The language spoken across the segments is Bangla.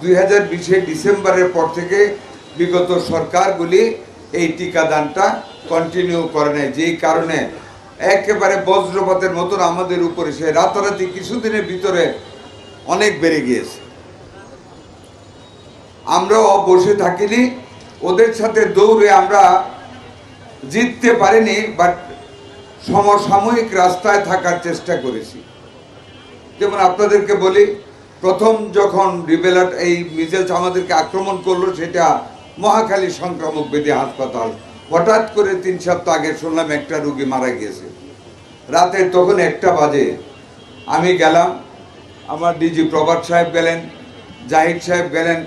2020 ডিসেম্বরের পর থেকে বিগত সরকারগুলি এই টিকাদানটা কন্টিনিউ করে নেয়, যেই কারণে একেবারে বজ্রপাতের মতন আমাদের উপরে সে রাতারাতি কিছুদিনের ভিতরে অনেক বেড়ে গিয়েছে। আমরাও বসে থাকিনি, ওদের সাথে দৌড়ে আমরা জিততে পারিনি, বাট সমসাময়িক রাস্তায় থাকার চেষ্টা করেছি। যেমন আপনাদেরকে বলি, প্রথম যখন রিবেলার এই মিজেলস আমাদেরকে আক্রমণ করলো, সেটা মহাখালী সংক্রামক ব্যাধি হাসপাতাল। হঠাৎ করে 3 সপ্তাহ আগে শুনলাম একটা রুগী মারা গিয়েছে। রাতে তখন 1টা বাজে আমি গেলাম, আমার ডিজি প্রভাত সাহেব গেলেন, জাহিদ সাহেব গেলেন,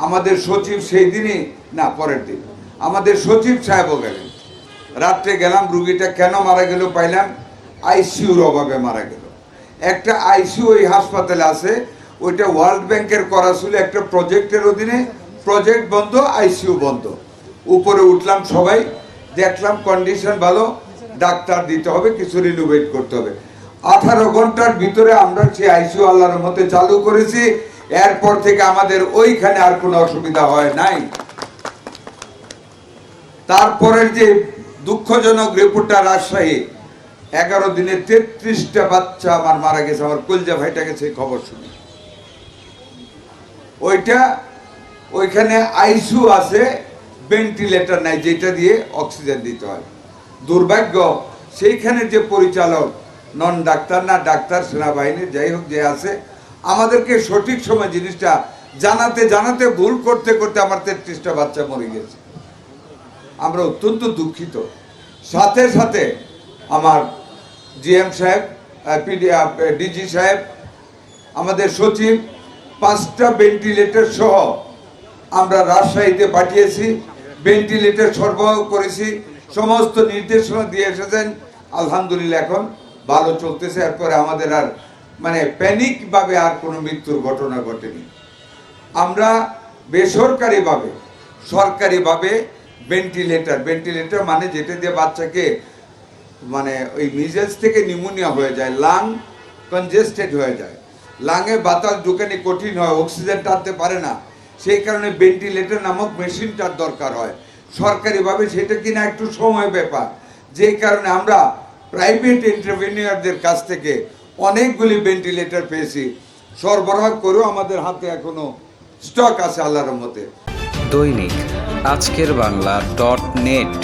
আমাদের সচিব সেই দিনই না পরের দিন আমাদের সচিব সাহেবও গেলেন। রাত্রে গেলাম, রুগীটা কেন মারা গেল পাইলাম, আইসিইউর অভাবে মারা গেল। একটা আইসিইউ ওই হাসপাতালে আছে, ওইটা ওয়ার্ল্ড ব্যাংকের করা ছিল একটা প্রজেক্টের অধীনে, প্রজেক্ট বন্ধ, আইসিইউ বন্ধ। উপরে উঠলাম, সবাই দেখলাম কন্ডিশন ভালো, ডাক্তার দিতে হবে, কিছু রিনোভেট করতে হবে। 18 ঘন্টার ভিতরে আমরা সেই আইসিইউ আল্লাহর মতে চালু করেছি। এরপর থেকে আমাদের ওইখানে আর কোনো অসুবিধা হয় নাই। তারপরের যে দুঃখজনক রিপোর্টটা, রাজশাহী 11 দিনে 33টা বাচ্চা আমার মারা গেছে। আমার কলজা ভাইটা গেছে খবর শুনে। ওইখানে আইসিইউ আছে, ভেন্টিলেটর নাই, যেটা দিয়ে অক্সিজেন দিতে হয়। দুর্ভাগ্য, সেইখানে যে পরিচালক নন ডাক্তার, না ডাক্তার সেনাবাহিনীর, যাই হোক যে আছে, আমাদেরকে সঠিক সময় জিনিসটা জানাতে জানাতে ভুল করতে করতে আমার 33টা বাচ্চা মরে গেছে। আমরা অত্যন্ত দুঃখিত। সাথে সাথে আমার জিএম সাহেব, ডিজি সাহেব, আমাদের সচিব 5টা ভেন্টিলেটর সহ আমরা রাজশাহীতে পাঠিয়েছি, ভেন্টিলেটর সরবরাহ করেছি, সমস্ত নির্দেশনা দিয়ে এসেছেন। আলহামদুলিল্লাহ এখন ভালো চলতেছে। এরপরে আমাদের আর প্যানিকভাবে আর কোনো মৃত্যুর ঘটনা ঘটেনি। আমরা বেসরকারিভাবে, সরকারিভাবে ভেন্টিলেটর মানে যেটা দিয়ে বাচ্চাকে ওই মিজেলস থেকে নিউমোনিয়া হয়ে যায়, লাং কনজেস্টেড হয়ে যায়, লাঙে বাতাস ঢুকানি কঠিন হয়, অক্সিজেন টানতে পারে না, সেই কারণে ভেন্টিলেটর নামক মেশিনটার দরকার হয়। সরকারিভাবে সেটা কিনা একটু সময় ব্যাপার, যেই কারণে আমরা প্রাইভেট এন্টারপ্রেনিয়রদের কাছ থেকে অনেকগুলি ভেন্টিলেটর পেয়েছি, সরবরাহ করেও আমাদের হাতে এখনো স্টক আছে আল্লাহর রহমতে। দৈনিক আজকের বাংলা .net